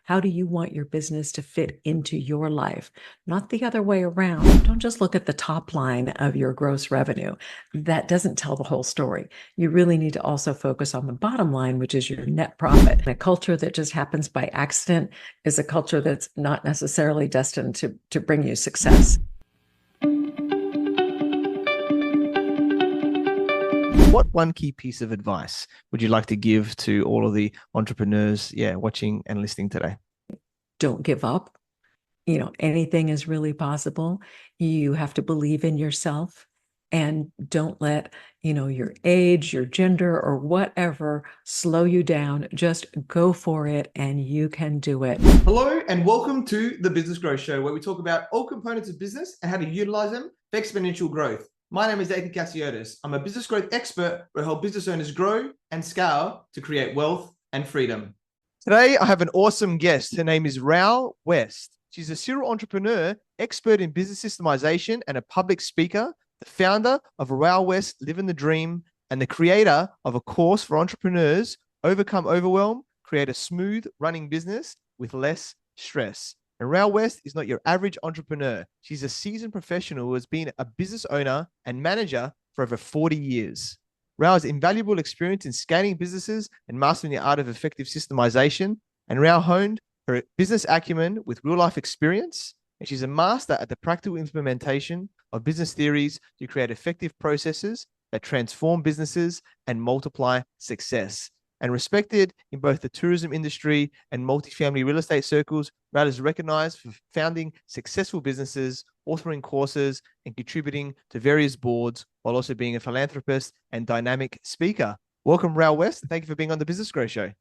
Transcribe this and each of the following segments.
How do you want your business to fit into your life? Not the other way around. Don't just look at the top line of your gross revenue. That doesn't tell the whole story. You really need to also focus on the bottom line, which is your net profit. And a culture that just happens by accident is a culture that's not necessarily destined to bring you success. What one key piece of advice would you like to give to all of the entrepreneurs, watching and listening today? Don't give up. Anything is really possible. You have to believe in yourself and don't let, your age, your gender, or whatever slow you down. Just go for it and you can do it. Hello and welcome to the Business Growth Show, where we talk about all components of business and how to utilize them for exponential growth. My name is Ethan Cassiotis. I'm a business growth expert who help business owners grow and scale to create wealth and freedom. Today, I have an awesome guest. Her name is Ral West. She's a serial entrepreneur, expert in business systemization, and a public speaker, the founder of Ral West Living the Dream, and the creator of a course for entrepreneurs, Overcome Overwhelm, create a smooth running business with less stress. And Ral West is not your average entrepreneur. She's a seasoned professional who has been a business owner and manager for over 40 years. Ral has invaluable experience in scaling businesses and mastering the art of effective systemization. And Ral honed her business acumen with real life experience. And she's a master at the practical implementation of business theories to create effective processes that transform businesses and multiply success. And respected in both the tourism industry and multifamily real estate circles, Ral is recognized for founding successful businesses, authoring courses, and contributing to various boards, while also being a philanthropist and dynamic speaker. Welcome, Ral West. Thank you for being on the Business Growth Show.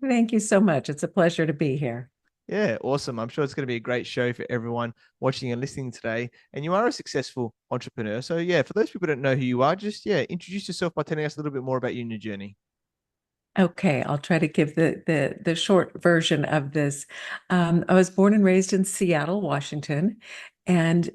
Thank you so much. It's a pleasure to be here. Yeah, awesome. I'm sure it's going to be a great show for everyone watching and listening today. And you are a successful entrepreneur. So for those people who don't know who you are, just introduce yourself by telling us a little bit more about you and your journey. Okay, I'll try to give the short version of this. I was born and raised in Seattle, Washington, and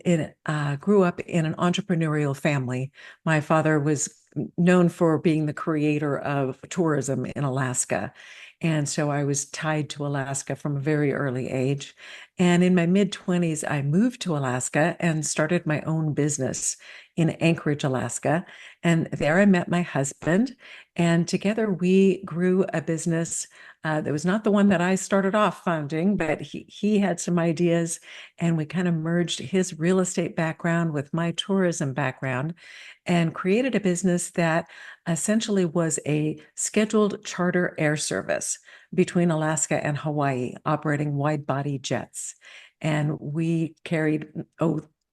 grew up in an entrepreneurial family. My father was known for being the creator of tourism in Alaska. And so I was tied to Alaska from a very early age. And in my mid-20s, I moved to Alaska and started my own business in Anchorage, Alaska. And there I met my husband. And together we grew a business that was not the one that I started off founding, but he had some ideas, and we kind of merged his real estate background with my tourism background and created a business that essentially was a scheduled charter air service between Alaska and Hawaii, operating wide-body jets. And we carried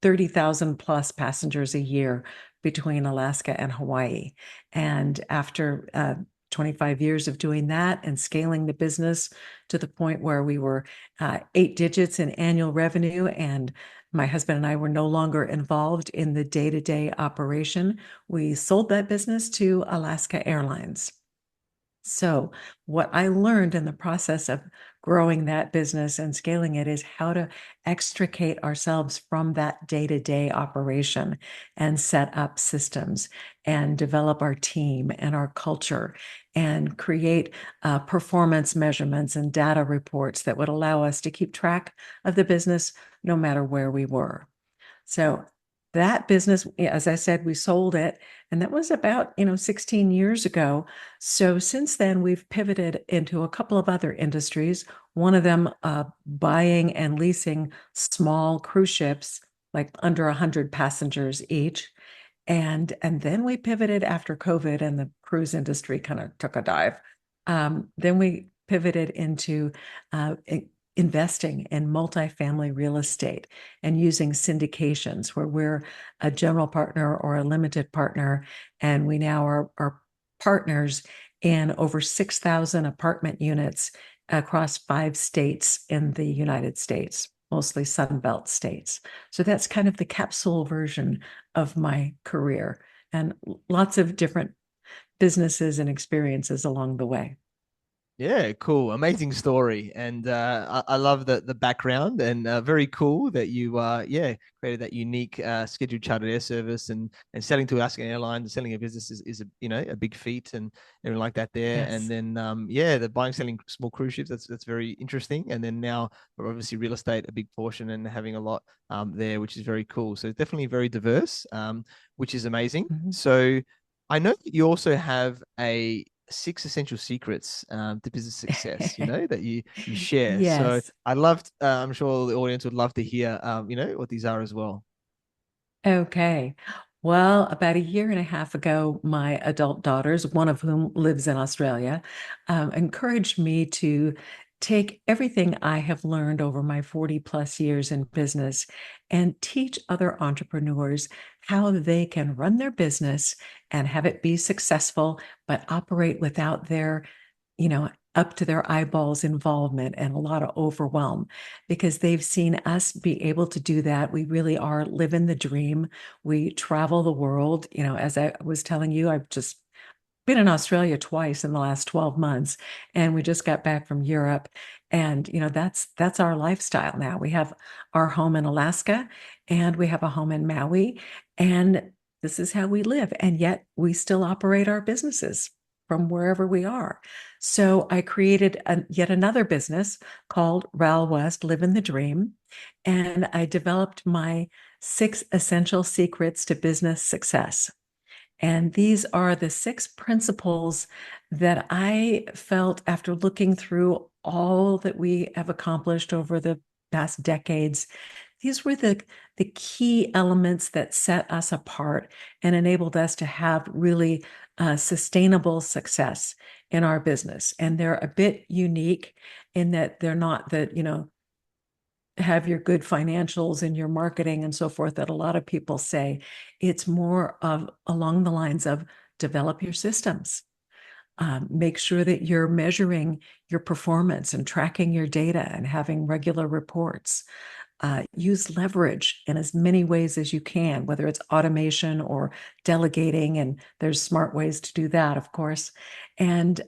30,000 plus passengers a year between Alaska and Hawaii. And after 25 years of doing that and scaling the business to the point where we were 8 digits in annual revenue, and my husband and I were no longer involved in the day-to-day operation, we sold that business to Alaska Airlines. So what I learned in the process of growing that business and scaling it is how to extricate ourselves from that day-to-day operation and set up systems and develop our team and our culture and create performance measurements and data reports that would allow us to keep track of the business no matter where we were. So that business, as I said, we sold it, and that was about 16 years ago. So since then, we've pivoted into a couple of other industries. One of them, buying and leasing small cruise ships, like under 100 passengers each. And then we pivoted after COVID, and the cruise industry kind of took a dive. Then we pivoted into investing in multifamily real estate and using syndications where we're a general partner or a limited partner. And we now are partners in over 6,000 apartment units across 5 states in the United States, mostly Sunbelt states. So that's kind of the capsule version of my career, and lots of different businesses and experiences along the way. Yeah, cool. Amazing story. And I love the background and very cool that you yeah, created that unique scheduled chartered air service and selling to Alaska Airlines and selling a business is a a big feat and everything like that there. And Yes. then yeah, the buying selling small cruise ships, that's very interesting. And then now obviously real estate a big portion and having a lot there, which is very cool. So definitely very diverse, which is amazing. Mhm. So I know that you also have a six essential secrets to business success, that you share. So Yes. I loved, I'm sure the audience would love to hear, what these are as well. Okay. Well, about a year and a half ago, my adult daughters, one of whom lives in Australia, encouraged me to take everything I have learned over my 40 plus years in business and teach other entrepreneurs how they can run their business and have it be successful, but operate without their, up to their eyeballs involvement and a lot of overwhelm because they've seen us be able to do that. We really are living the dream. We travel the world. As I was telling you, I've just been in Australia twice in the last 12 months, and we just got back from Europe. And that's our lifestyle now. We have our home in Alaska and we have a home in Maui, and this is how we live. And yet we still operate our businesses from wherever we are. So I created yet another business called Ral West, Living the Dream. And I developed my 6 essential secrets to business success. And these are the 6 principles that I felt after looking through all that we have accomplished over the past decades. These were the key elements that set us apart and enabled us to have really sustainable success in our business. And they're a bit unique in that they're not that, have your good financials and your marketing and so forth that a lot of people say. It's more of along the lines of develop your systems. Make sure that you're measuring your performance and tracking your data and having regular reports. Use leverage in as many ways as you can, whether it's automation or delegating, and there's smart ways to do that, of course, and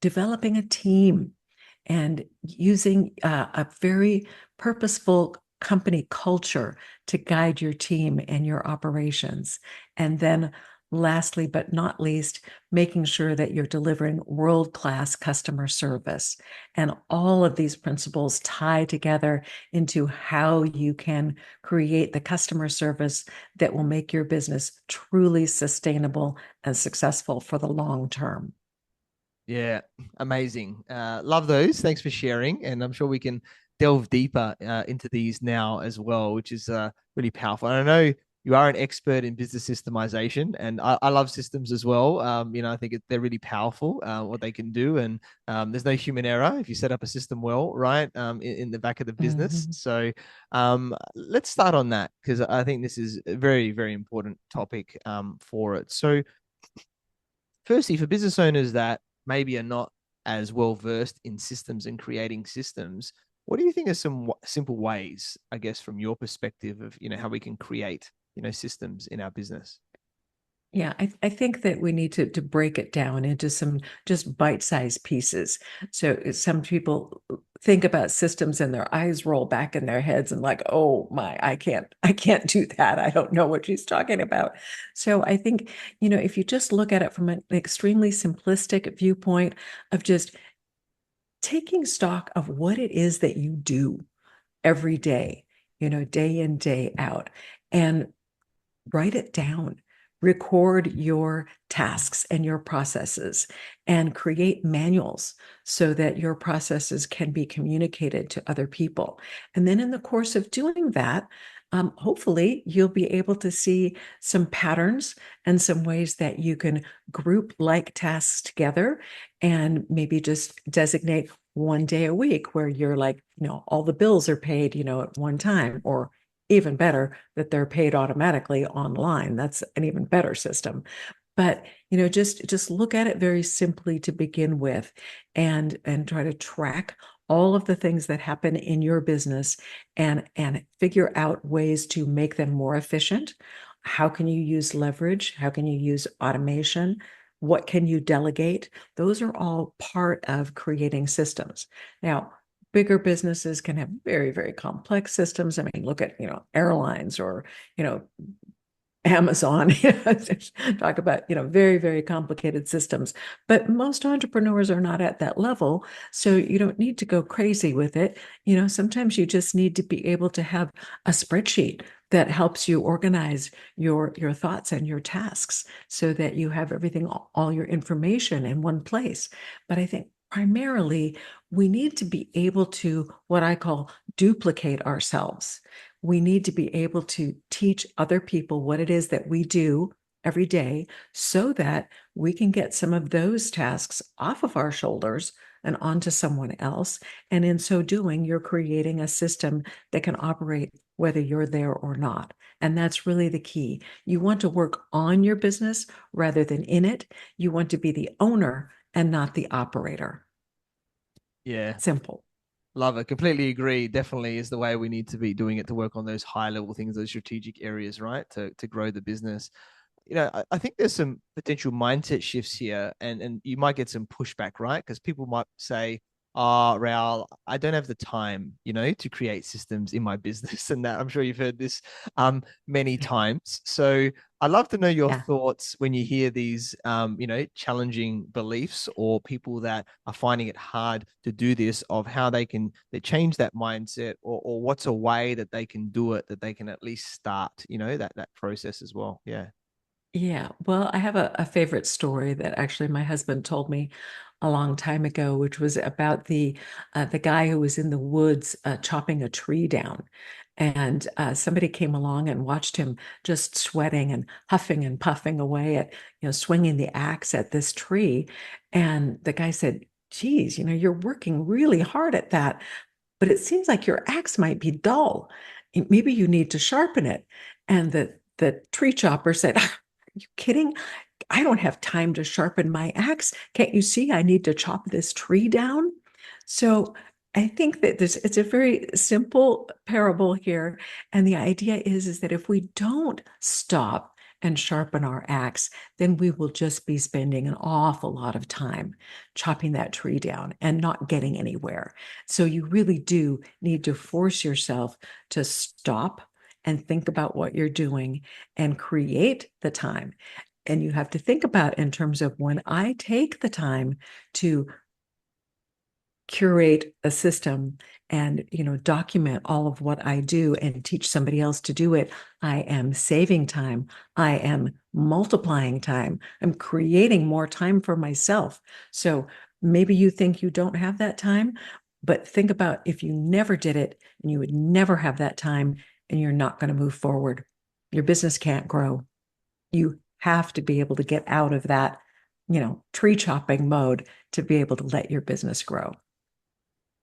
developing a team and using a very purposeful company culture to guide your team and your operations. And then lastly, but not least, making sure that you're delivering world-class customer service. And all of these principles tie together into how you can create the customer service that will make your business truly sustainable and successful for the long term. Yeah, amazing. Love those. Thanks for sharing. And I'm sure we can delve deeper into these now as well, which is really powerful. And I know you are an expert in business systemization, and I love systems as well. I think they're really powerful, what they can do. And there's no human error if you set up a system well, right, in the back of the business. Mhm. So let's start on that because I think this is a very, very important topic for it. So, firstly, for business owners that maybe are not as well versed in systems and creating systems, what do you think are some simple ways, I guess, from your perspective of how we can create systems in our business? Yeah, I think that we need to break it down into some just bite-sized pieces. So some people think about systems and their eyes roll back in their heads and like, oh my, I can't do that. I don't know what she's talking about. So I think, if you just look at it from an extremely simplistic viewpoint of just taking stock of what it is that you do every day, day in, day out, and write it down, record your tasks and your processes, and create manuals so that your processes can be communicated to other people. And then in the course of doing that, hopefully you'll be able to see some patterns and some ways that you can group like tasks together and maybe just designate one day a week where you're like, all the bills are paid, at one time, or even better, that they're paid automatically online. That's an even better system. But just look at it very simply to begin with, and try to track all of the things that happen in your business and figure out ways to make them more efficient. How can you use leverage? How can you use automation? what can you delegate? Those are all part of creating systems. Now, bigger businesses can have very, very complex systems. I mean, look at, airlines or, you know, Amazon, talk about, very, very complicated systems. But most entrepreneurs are not at that level. So you don't need to go crazy with it. Sometimes you just need to be able to have a spreadsheet that helps you organize your thoughts and your tasks so that you have everything, all your information in one place. But I think primarily we need to be able to what I call duplicate ourselves. We need to be able to teach other people what it is that we do every day so that we can get some of those tasks off of our shoulders and onto someone else. And in so doing, you're creating a system that can operate whether you're there or not. And that's really the key. You want to work on your business rather than in it. You want to be the owner and not the operator. Yeah. Simple. Love it. Completely agree. Definitely is the way we need to be doing it, to work on those high level things, those strategic areas, right? To grow the business. I think there's some potential mindset shifts here, and you might get some pushback, right? Because people might say, "Oh, Raul, I don't have the time, to create systems in my business," and that I'm sure you've heard this many times. So I'd love to know your Yeah. thoughts when you hear these, challenging beliefs, or people that are finding it hard to do this, of how they change that mindset, or what's a way that they can do it, that they can at least start, that process as well. Yeah. Yeah, well, I have a favorite story that actually my husband told me a long time ago, which was about the guy who was in the woods chopping a tree down, and somebody came along and watched him just sweating and huffing and puffing away at swinging the axe at this tree, and the guy said, "Geez, you're working really hard at that, but it seems like your axe might be dull. Maybe you need to sharpen it." And the tree chopper said, "Are you kidding? I don't have time to sharpen my axe. Can't you see I need to chop this tree down?" So I think that it's a very simple parable here. And the idea is that if we don't stop and sharpen our axe, then we will just be spending an awful lot of time chopping that tree down and not getting anywhere. So you really do need to force yourself to stop and think about what you're doing and create the time. And you have to think about in terms of when I take the time to curate a system and document all of what I do and teach somebody else to do it, I am saving time. I am multiplying time. I'm creating more time for myself. So maybe you think you don't have that time, but think about if you never did it, and you would never have that time, and you're not going to move forward. Your business can't grow. You have to be able to get out of that, tree chopping mode to be able to let your business grow.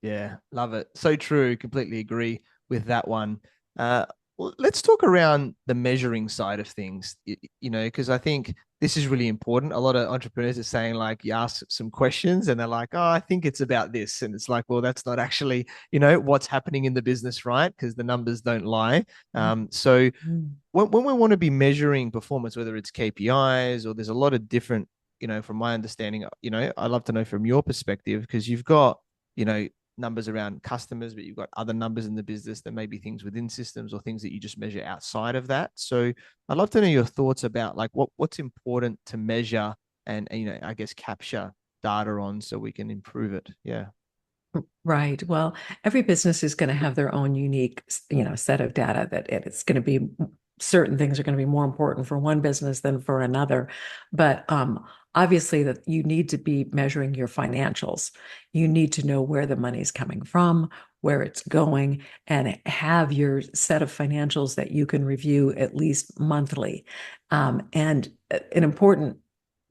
Yeah, love it. So true. Completely agree with that one. Well, let's talk around the measuring side of things, because I think this is really important. A lot of entrepreneurs are saying, like, you ask some questions and they're like, "Oh, I think it's about this." And it's like, well, that's not actually, what's happening in the business, right? Because the numbers don't lie. So Mm. when we want to be measuring performance, whether it's KPIs, or there's a lot of different, from my understanding, I'd love to know from your perspective, because you've got, numbers around customers, but you've got other numbers in the business that may be things within systems, or things that you just measure outside of that. So I'd love to know your thoughts about, like, what's important to measure and I guess capture data on, so we can improve it. Yeah. Right. Well, every business is going to have their own unique, set of data that it's going to be certain things are going to be more important for one business than for another. But obviously that you need to be measuring your financials. You need to know where the money's coming from, where it's going, and have your set of financials that you can review at least monthly. And an important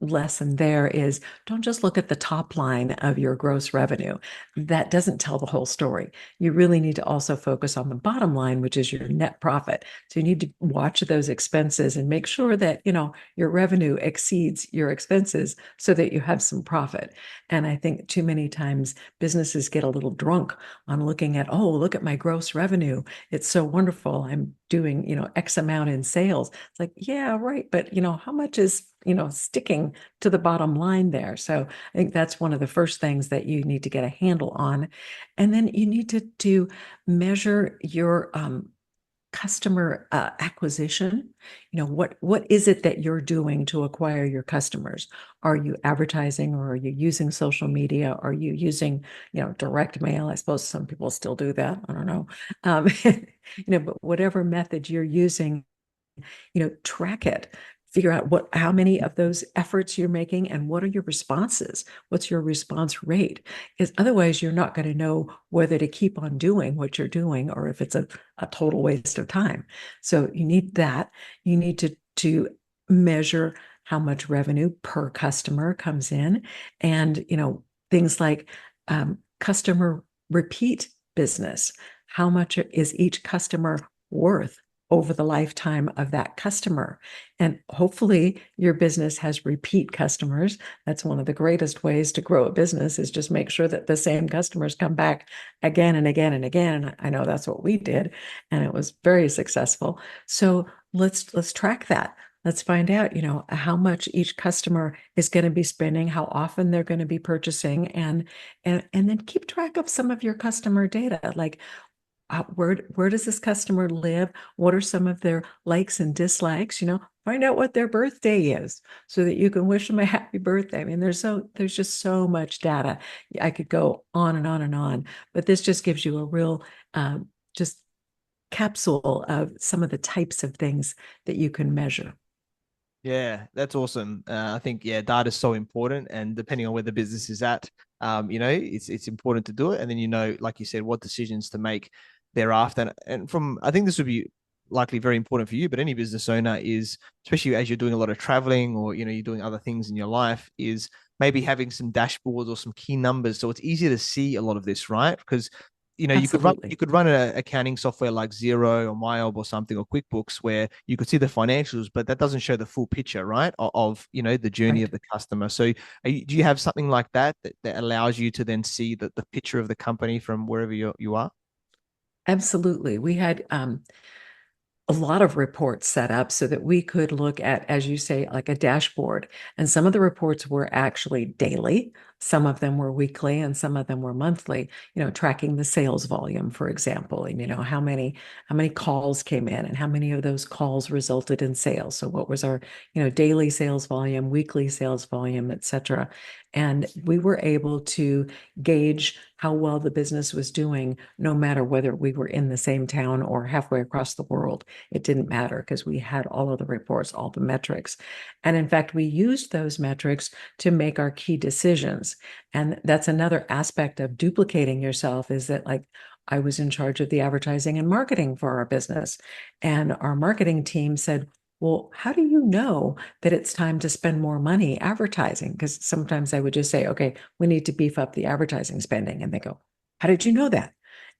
lesson there is don't just look at the top line of your gross revenue. That doesn't tell the whole story. You really need to also focus on the bottom line, which is your net profit. So you need to watch those expenses and make sure that, your revenue exceeds your expenses so that you have some profit. And I think too many times businesses get a little drunk on looking at, oh, look at my gross revenue. It's so wonderful. I'm doing, X amount in sales. It's like, yeah, right. But, how much is sticking to the bottom line there. So I think that's one of the first things that you need to get a handle on. And then you need to measure your customer acquisition. What is it that you're doing to acquire your customers? Are you advertising, or are you using social media? Are you using direct mail? I suppose some people still do that. I don't know. But whatever method you're using, track it. Figure out how many of those efforts you're making, and what are your responses? What's your response rate? Because otherwise you're not going to know whether to keep on doing what you're doing, or if it's a total waste of time. So you need that. You need to measure how much revenue per customer comes in, and things like customer repeat business. How much is each customer worth over the lifetime of that customer? And hopefully your business has repeat customers. That's one of the greatest ways to grow a business, is just make sure that the same customers come back again and again and again. And I know that's what we did, and it was very successful. So let's track that. Let's find out, how much each customer is going to be spending, how often they're going to be purchasing, and then keep track of some of your customer data, like where does this customer live? What are some of their likes and dislikes? Find out what their birthday is, so that you can wish them a happy birthday. I mean, there's just so much data. I could go on and on and on, but this just gives you a real just capsule of some of the types of things that you can measure. Yeah, that's awesome. I think, yeah, data is so important, and depending on where the business is at, it's important to do it. And then, like you said, what decisions to make thereafter. And I think this would be likely very important for you, but any business owner is, especially as you're doing a lot of traveling, or, you're doing other things in your life, is maybe having some dashboards or some key numbers. So it's easier to see a lot of this, right? Because Absolutely. you could run an accounting software like Zero or MyOb or something, or QuickBooks, where you could see the financials, but that doesn't show the full picture, right? Of the journey Right. of the customer. So do you have something like that allows you to then see the picture of the company from wherever you are? Absolutely. We had a lot of reports set up so that we could look at, as you say, like a dashboard. And some of the reports were actually daily, some of them were weekly, and some of them were monthly, tracking the sales volume, for example, and how many calls came in, and how many of those calls resulted in sales. So what was our, daily sales volume, weekly sales volume, et cetera. And we were able to gauge how well the business was doing, no matter whether we were in the same town or halfway across the world. It didn't matter, because we had all of the reports, all the metrics. And in fact, we used those metrics to make our key decisions. And that's another aspect of duplicating yourself, is that, like, I was in charge of the advertising and marketing for our business. And our marketing team said, well, how do you know that it's time to spend more money advertising? Because sometimes I would just say, okay, we need to beef up the advertising spending. And they go, how did you know that?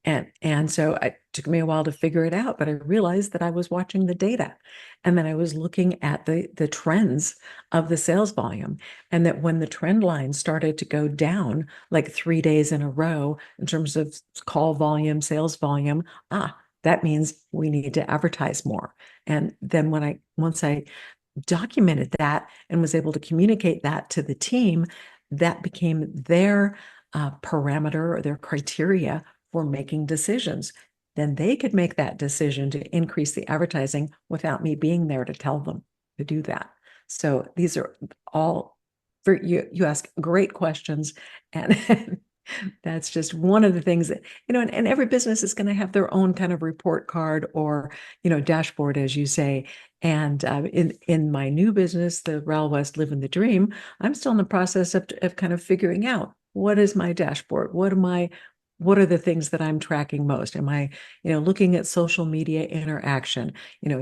And so it took me a while to figure it out, but I realized that I was watching the data, and then I was looking at the trends of the sales volume, and that when the trend line started to go down like 3 days in a row in terms of call volume, sales volume, that means we need to advertise more. And then once I documented that and was able to communicate that to the team, that became their parameter or their criteria for making decisions. Then they could make that decision to increase the advertising without me being there to tell them to do that. So these are all for you. You ask great questions, and that's just one of the things that, and every business is going to have their own kind of report card, or, dashboard, as you say. And in my new business, the Ral West Living the Dream, I'm still in the process of kind of figuring out, what is my dashboard? What are the things that I'm tracking most? Am I, looking at social media interaction?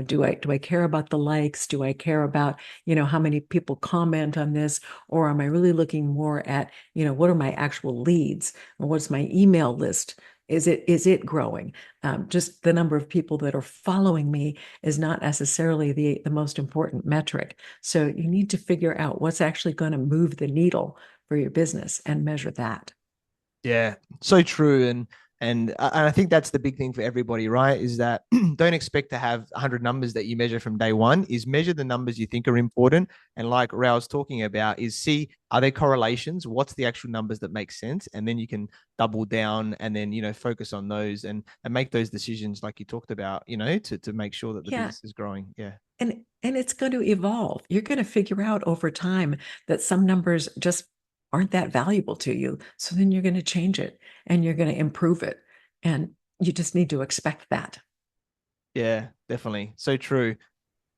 Do I care about the likes? Do I care about, how many people comment on this? Or am I really looking more at, what are my actual leads? Or what's my email list? Is it growing? Just the number of people that are following me is not necessarily the most important metric. So you need to figure out what's actually going to move the needle for your business and measure that. Yeah, so true. And And I think that's the big thing for everybody, right? Is that don't expect to have 100 numbers that you measure from day one. Is measure the numbers you think are important, and like Raoul's talking about, is see, are there correlations? What's the actual numbers that make sense, and then you can double down and then focus on those and make those decisions like you talked about, to make sure that the Yeah. business is growing. Yeah. And it's going to evolve. You're going to figure out over time that some numbers just aren't that valuable to you. So then you're going to change it and you're going to improve it. And you just need to expect that. Yeah, definitely. So true.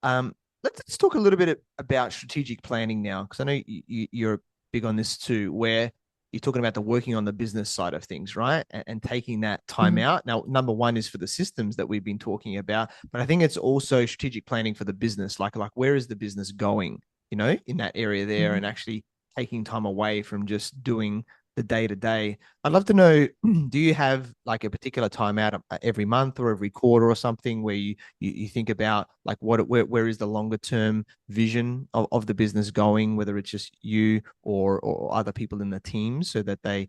Um, let's talk a little bit about strategic planning now, because I know you're big on this too, where you're talking about the working on the business side of things, right? And taking that time Mhm. out. Now, number one is for the systems that we've been talking about, but I think it's also strategic planning for the business, like where is the business going, in that area there, and Mhm. actually taking time away from just doing the day to day. I'd love to know, do you have like a particular time out every month or every quarter or something where you think about like where is the longer term vision of the business going, whether it's just you or other people in the team, so that they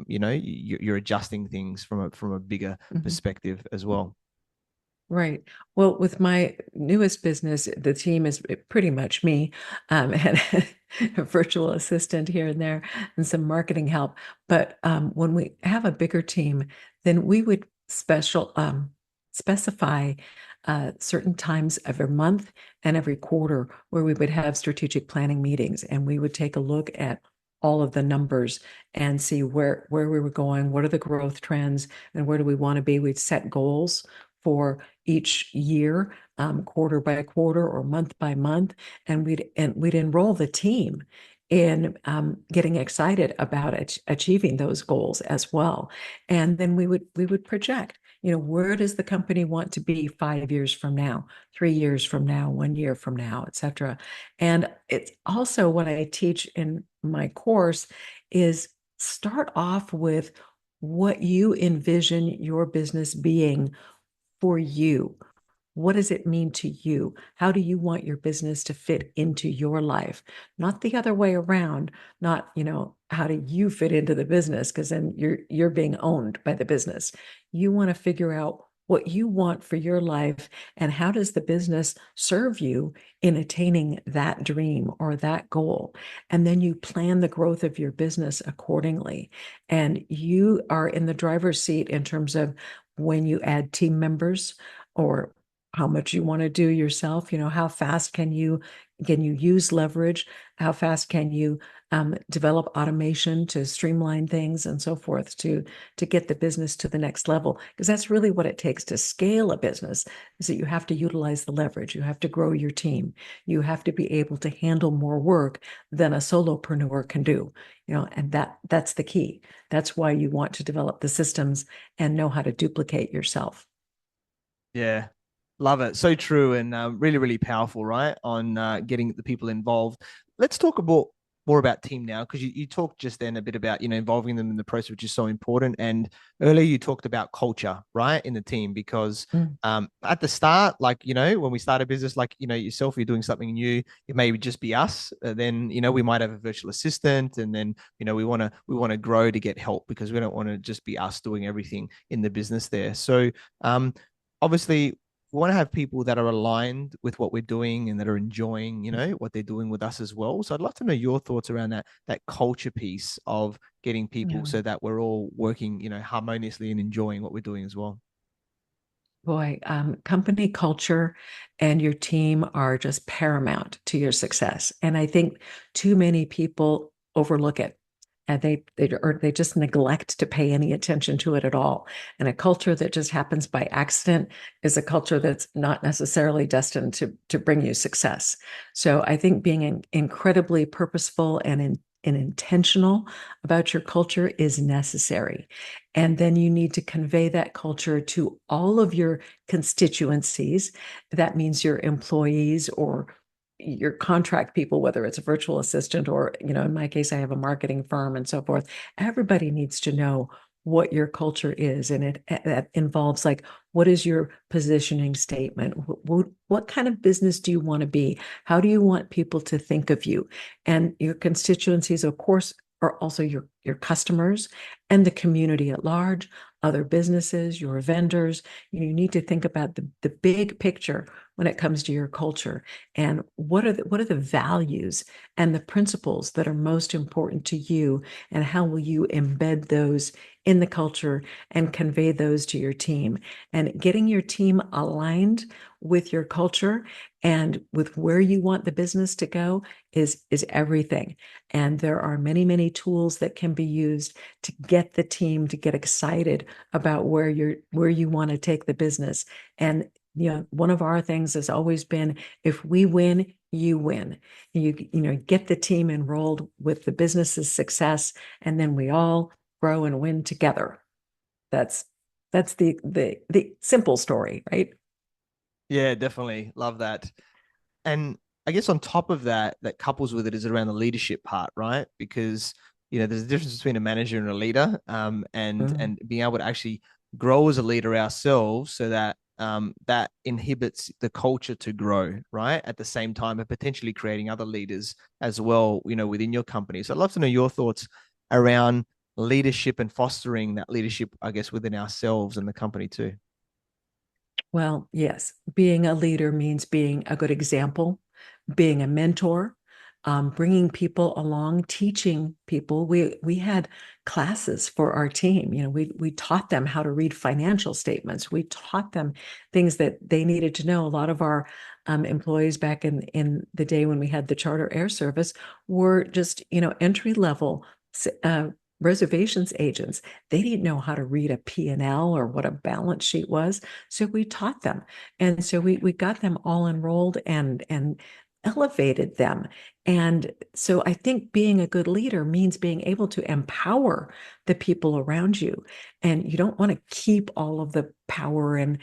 you're adjusting things from a bigger Mhm. perspective as well. Right. Well, with my newest business, the team is pretty much me, and a virtual assistant here and there, and some marketing help. But when we have a bigger team, then we would specify certain times every month and every quarter where we would have strategic planning meetings, and we would take a look at all of the numbers and see where we were going, what are the growth trends, and where do we want to be. We'd set goals for each year, quarter by quarter or month by month, and we'd enroll the team in getting excited about achieving those goals as well. And then we would project, where does the company want to be 5 years from now, 3 years from now, 1 year from now, et cetera. And it's also what I teach in my course is start off with what you envision your business being for you. What does it mean to you? How do you want your business to fit into your life? Not the other way around, not, how do you fit into the business? Because then you're being owned by the business. You want to figure out what you want for your life and how does the business serve you in attaining that dream or that goal. And then you plan the growth of your business accordingly. And you are in the driver's seat in terms of when you add team members or how much you want to do yourself, how fast can you use leverage, how fast can you develop automation to streamline things and so forth to get the business to the next level, because that's really what it takes to scale a business, is that you have to utilize the leverage, you have to grow your team, you have to be able to handle more work than a solopreneur can do, and that's the key. That's why you want to develop the systems and know how to duplicate yourself. Yeah, love it. So true, and really, really powerful, right? On getting the people involved. Let's talk about more about team now, because you talked just then a bit about involving them in the process, which is so important. And earlier you talked about culture, right, in the team, because Mm. at the start, like when we start a business, like yourself, you're doing something new, it may just be us. Then we might have a virtual assistant, and then we want to grow to get help, because we don't want to just be us doing everything in the business there. So um, obviously we want to have people that are aligned with what we're doing and that are enjoying, what they're doing with us as well. So I'd love to know your thoughts around that culture piece of getting people Yeah. so that we're all working, harmoniously and enjoying what we're doing as well. Boy, company culture and your team are just paramount to your success. And I think too many people overlook it. And they just neglect to pay any attention to it at all. And a culture that just happens by accident is a culture that's not necessarily destined to bring you success. So I think being incredibly purposeful and intentional about your culture is necessary. And then you need to convey that culture to all of your constituencies. That means your employees or your contract people, whether it's a virtual assistant or, in my case, I have a marketing firm and so forth. Everybody needs to know what your culture is. And that involves like, what is your positioning statement? What kind of business do you want to be? How do you want people to think of you? And your constituencies, of course, are also your customers and the community at large, other businesses, your vendors. You need to think about the big picture when it comes to your culture, and what are the values and the principles that are most important to you, and how will you embed those in the culture and convey those to your team. And getting your team aligned with your culture and with where you want the business to go is everything. And there are many tools that can be used to get the team to get excited about where you want to take the business. And one of our things has always been, if we win, you win. Get the team enrolled with the business's success, and then we all grow and win together. That's the simple story, right? Yeah, definitely. Love that. And I guess on top of that, that couples with it is around the leadership part, right? Because there's a difference between a manager and a leader, and being able to actually grow as a leader ourselves, so that that inhibits the culture to grow, right? At the same time, and potentially creating other leaders as well, within your company. So I'd love to know your thoughts around leadership and fostering that leadership, I guess, within ourselves and the company too. Well, yes, being a leader means being a good example, being a mentor, bringing people along, teaching people. We had classes for our team. We taught them how to read financial statements. We taught them things that they needed to know. A lot of our employees back in the day when we had the charter air service were just entry level reservations agents. They didn't know how to read a P&L or what a balance sheet was. So we taught them. And so we got them all enrolled and elevated them. And so I think being a good leader means being able to empower the people around you. And you don't want to keep all of the power and,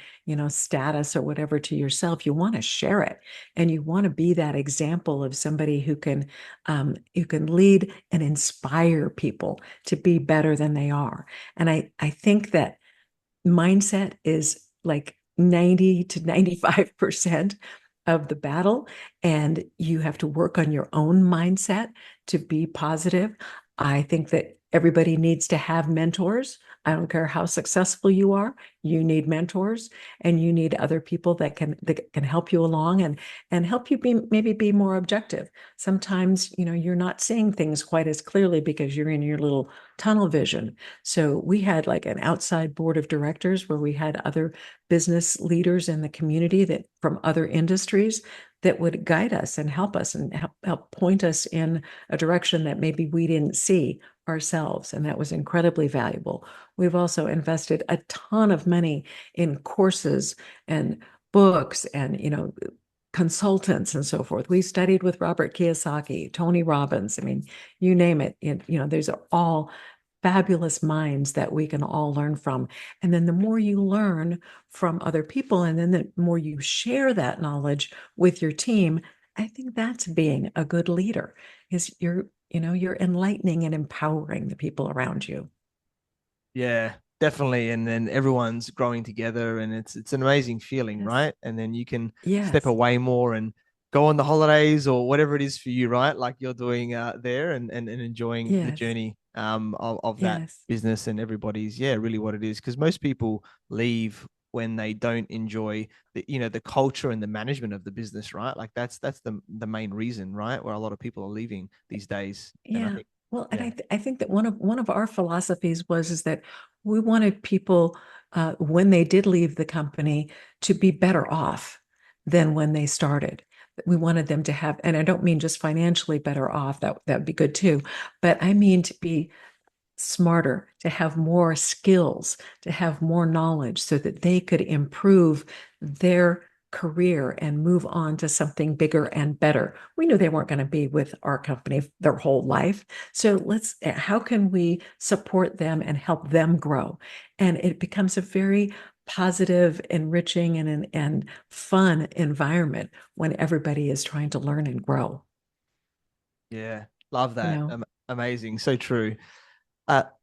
status or whatever to yourself. You want to share it. And you want to be that example of somebody who can lead and inspire people to be better than they are. And I think that mindset is like 90 to 95% of the battle, and you have to work on your own mindset to be positive. I think that everybody needs to have mentors. I don't care how successful you are, you need mentors, and you need other people that can help you along and help you maybe be more objective. Sometimes, you're not seeing things quite as clearly because you're in your little tunnel vision. So we had like an outside board of directors where we had other business leaders in the community that from other industries that would guide us and help us and help point us in a direction that maybe we didn't see ourselves. And that was incredibly valuable. We've also invested a ton of money in courses and books and, consultants and so forth. We studied with Robert Kiyosaki, Tony Robbins. I mean, you name it. These are all fabulous minds that we can all learn from. And then the more you learn from other people, and then the more you share that knowledge with your team, I think that's being a good leader, is you're enlightening and empowering the people around you. Yeah, definitely. And then everyone's growing together, and it's an amazing feeling, Yes. right? And then you can step Yes. away more and go on the holidays or whatever it is for you, right? Like you're doing there, and enjoying the Yes. journey of that Yes. business, and everybody's, yeah, really what it is. Because most people leave when they don't enjoy the culture and the management of the business, right? Like that's the main reason, right? Where a lot of people are leaving these days. And I Yeah. think, Well, and yeah. I think that one of our philosophies was is that we wanted people when they did leave the company to be better off than when they started. We wanted them to have, and I don't mean just financially better off, that would be good too, but I mean to be smarter, to have more skills, to have more knowledge so that they could improve their career and move on to something bigger and better. We knew they weren't going to be with our company their whole life. So how can we support them and help them grow? And it becomes a very positive, enriching, and fun environment when everybody is trying to learn and grow. Yeah, love You that. know, Amazing. So true.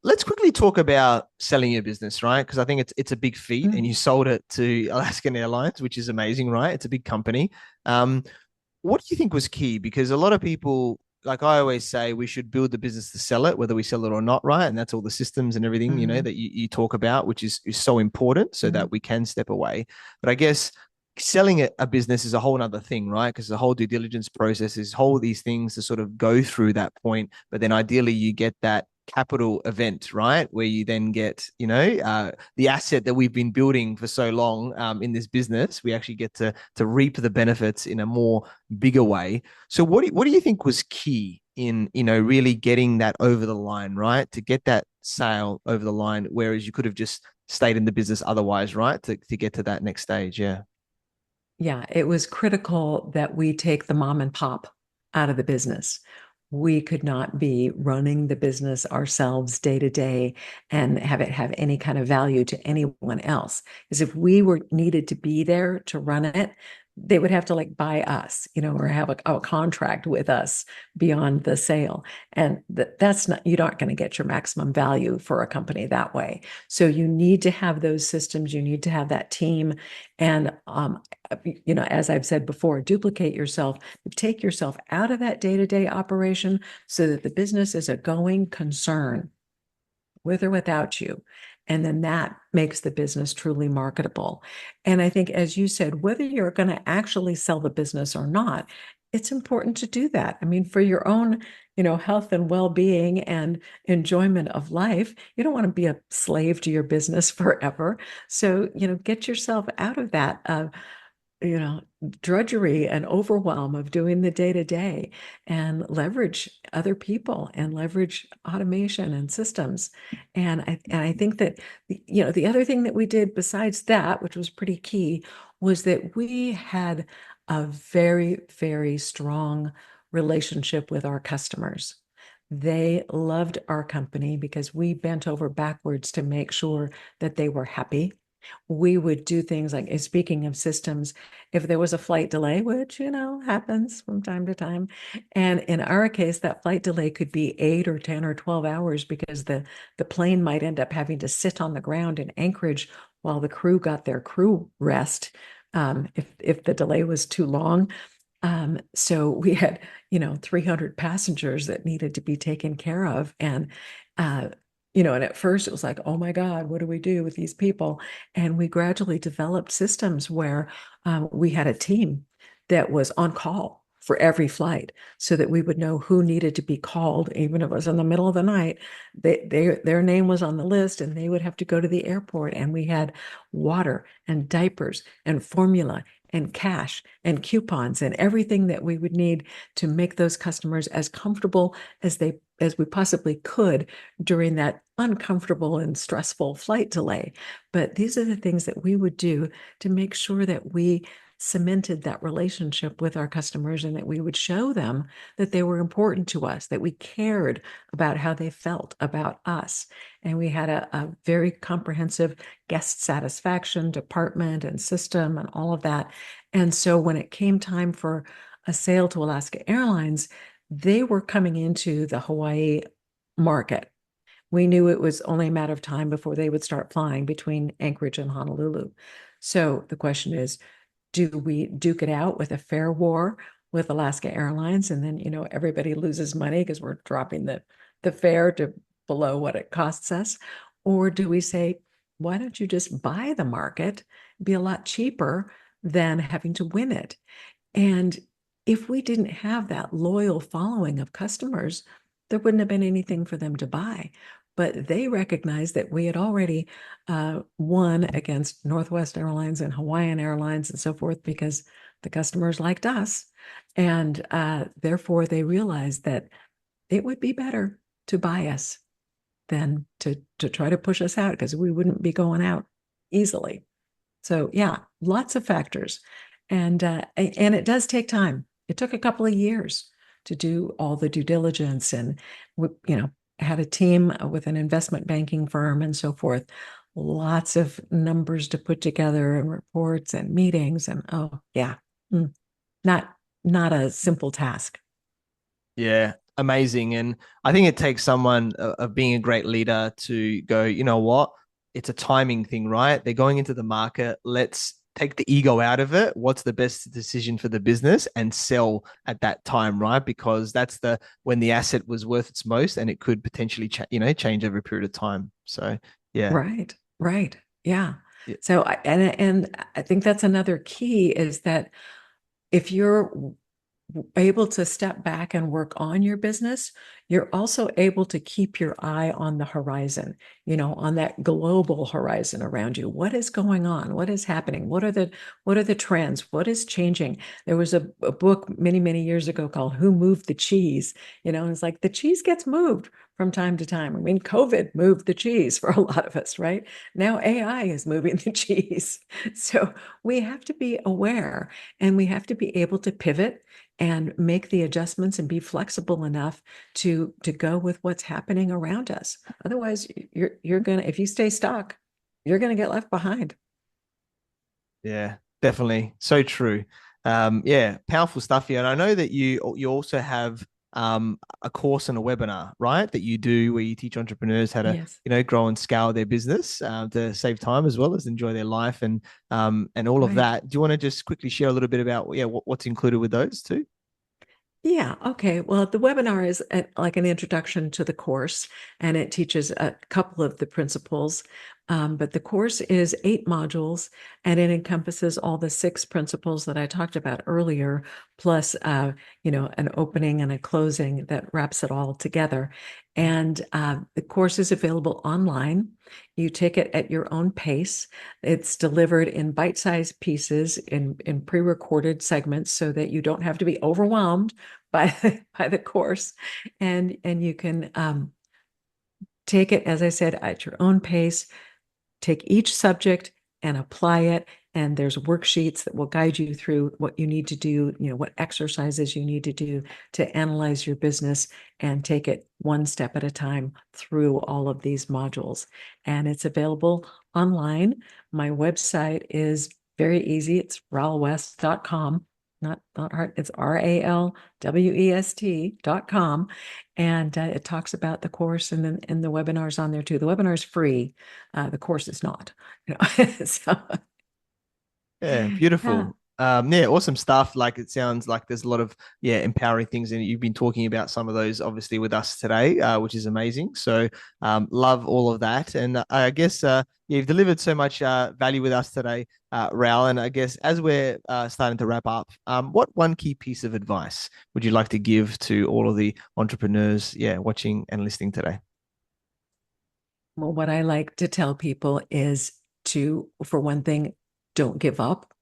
Let's quickly talk about selling your business, right? Because I think it's a big feat, and Mm. you sold it to Alaskan Airlines, which is amazing, right? It's a big company. What do you think was key? Because a lot of people like I always say, we should build the business to sell it, whether we sell it or not, right? And that's all the systems and everything, Mhm. that you talk about, which is so important so Mhm. that we can step away. But I guess selling a business is a whole other thing, right? Because the whole due diligence process is whole these things to sort of go through that point. But then ideally you get that capital event, right? Where you then get, the asset that we've been building for so long in this business, we actually get to reap the benefits in a more bigger way. So what do you think was key in, really getting that over the line, right? To get that sale over the line, whereas you could have just stayed in the business otherwise, right? To get to that next stage. Yeah. Yeah, it was critical that we take the mom and pop out of the business. We could not be running the business ourselves day to day and have it have any kind of value to anyone else. Because if we were needed to be there to run it, they would have to like buy us, or have a contract with us beyond the sale. And that's not, you're not going to get your maximum value for a company that way. So you need to have those systems, you need to have that team. And as I've said before, duplicate yourself, take yourself out of that day-to-day operation so that the business is a going concern with or without you. And then that makes the business truly marketable. And I think, as you said, whether you're going to actually sell the business or not, it's important to do that. I mean, for your own, health and well-being and enjoyment of life, you don't want to be a slave to your business forever. So, get yourself out of that you know, drudgery and overwhelm of doing the day to day and leverage other people and leverage automation and systems. And I think that, the other thing that we did besides that, which was pretty key, was that we had a very, very strong relationship with our customers. They loved our company because we bent over backwards to make sure that they were happy. We would do things like, speaking of systems, if there was a flight delay, which, happens from time to time. And in our case, that flight delay could be 8 or 10 or 12 hours because the plane might end up having to sit on the ground in Anchorage while the crew got their crew rest, if the delay was too long. So we had, 300 passengers that needed to be taken care of. Uh, and at first it was like, oh my God, what do we do with these people? And we gradually developed systems where we had a team that was on call for every flight so that we would know who needed to be called, even if it was in the middle of the night. Their name was on the list and they would have to go to the airport. And we had water and diapers and formula and cash and coupons and everything that we would need to make those customers as comfortable as we possibly could during that uncomfortable and stressful flight delay. But these are the things that we would do to make sure that we cemented that relationship with our customers and that we would show them that they were important to us, that we cared about how they felt about us. And we had a very comprehensive guest satisfaction department and system and all of that. And so when it came time for a sale to Alaska Airlines, they were coming into the Hawaii market. We knew it was only a matter of time before they would start flying between Anchorage and Honolulu. So the question is, do we duke it out with a fare war with Alaska Airlines? And then, everybody loses money because we're dropping the fare to below what it costs us. Or do we say, why don't you just buy the market, be a lot cheaper than having to win it? And if we didn't have that loyal following of customers, there wouldn't have been anything for them to buy. But they recognized that we had already won against Northwest Airlines and Hawaiian Airlines and so forth because the customers liked us. And therefore, they realized that it would be better to buy us than to try to push us out because we wouldn't be going out easily. So yeah, lots of factors. And it does take time. It took a couple of years to do all the due diligence and had a team with an investment banking firm and so forth. Lots of numbers to put together and reports and meetings and oh yeah. Mm, not not a simple task. Yeah, amazing. And I think it takes someone of being a great leader to go, you know what? It's a timing thing, right? They're going into the market. Let's take the ego out of it. What's the best decision for the business, and sell at that time, right? Because that's when the asset was worth its most, and it could potentially change over a period of time. So yeah. Right, right. Yeah. Yeah. So and I think that's another key is that if you're able to step back and work on your business, you're also able to keep your eye on the horizon, on that global horizon around you. What is going on? What is happening? What are the trends? What is changing? There was a book many, many years ago called Who Moved the Cheese? And it's like the cheese gets moved from time to time. I mean, COVID moved the cheese for a lot of us, right? Now AI is moving the cheese. So we have to be aware, and we have to be able to pivot and make the adjustments and be flexible enough to go with what's happening around us. Otherwise, you're gonna, if you stay stuck, you're gonna get left behind. Yeah, definitely. So true. Yeah, powerful stuff here. And I know that you also have a course and a webinar, right? That you do where you teach entrepreneurs how to, Yes. grow and scale their business to save time as well as enjoy their life and all of Right. that. Do you want to just quickly share a little bit about what's included with those too? Yeah. Okay. Well, the webinar is like an introduction to the course, and it teaches a couple of the principles. But the course is 8 modules, and it encompasses all the 6 principles that I talked about earlier, plus, an opening and a closing that wraps it all together. And the course is available online. You take it at your own pace. It's delivered in bite-sized pieces in pre-recorded segments so that you don't have to be overwhelmed by the course, and you can take it, as I said, at your own pace. Take each subject and apply it, and there's worksheets that will guide you through what you need to do, what exercises you need to do to analyze your business and take it one step at a time through all of these modules. And it's available online. My website is very easy. It's ralwest.com. Not hard. It's RALWEST.com. And it talks about the course, and then the webinars on there too. The webinar is free. The course is not. So Yeah, yeah. beautiful. Yeah, awesome stuff. Like it sounds like there's a lot of empowering things, and you've been talking about some of those obviously with us today, which is amazing. So love all of that, and I guess you've delivered so much value with us today, Ral. And I guess as we're starting to wrap up, what one key piece of advice would you like to give to all of the entrepreneurs, watching and listening today? Well, what I like to tell people is for one thing, don't give up.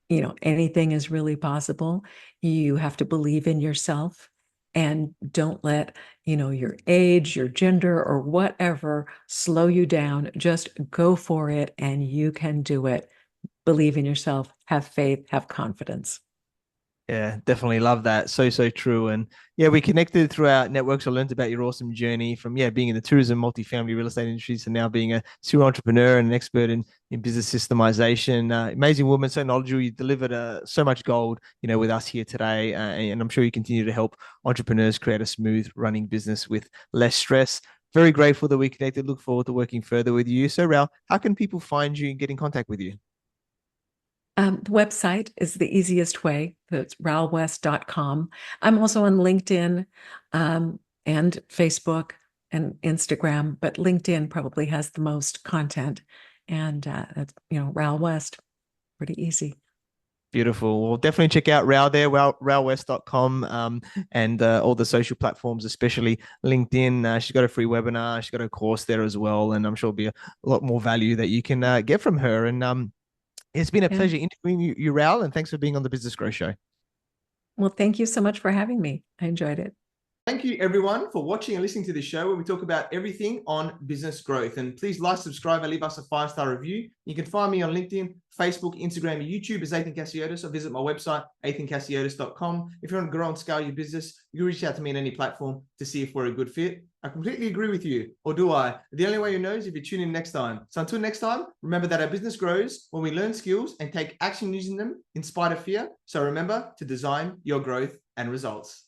Anything is really possible. You have to believe in yourself, and don't let, your age, your gender, or whatever slow you down. Just go for it, and you can do it. Believe in yourself, have faith, have confidence. Yeah, definitely love that. So, so true. And yeah, we connected through our networks. I learned about your awesome journey from, being in the tourism, multifamily real estate industry to now being a serial entrepreneur and an expert in business systemization. Amazing woman, so knowledgeable. You delivered so much gold, with us here today. And I'm sure you continue to help entrepreneurs create a smooth running business with less stress. Very grateful that we connected. Look forward to working further with you. So, Ral, how can people find you and get in contact with you? The website is the easiest way. It's ralwest.com. I'm also on LinkedIn, and Facebook and Instagram, but LinkedIn probably has the most content. And that's, Ral West, pretty easy. Beautiful. Well, definitely check out Ral there, ralwest.com, and all the social platforms, especially LinkedIn. She's got a free webinar. She's got a course there as well. And I'm sure it'll be a lot more value that you can get from her. And it's been a Yeah. pleasure interviewing you, Ral, and thanks for being on the Business Growth Show. Well, thank you so much for having me. I enjoyed it. Thank you, everyone, for watching and listening to this show where we talk about everything on business growth. And please like, subscribe, and leave us a 5-star review. You can find me on LinkedIn, Facebook, Instagram, and YouTube as Ethan Cassiotis, or visit my website, ethancassiotis.com. If you want to grow and scale your business, you can reach out to me on any platform to see if we're a good fit. I completely agree with you, or do I? The only way you know is if you tune in next time. So until next time, remember that our business grows when we learn skills and take action using them in spite of fear. So remember to design your growth and results.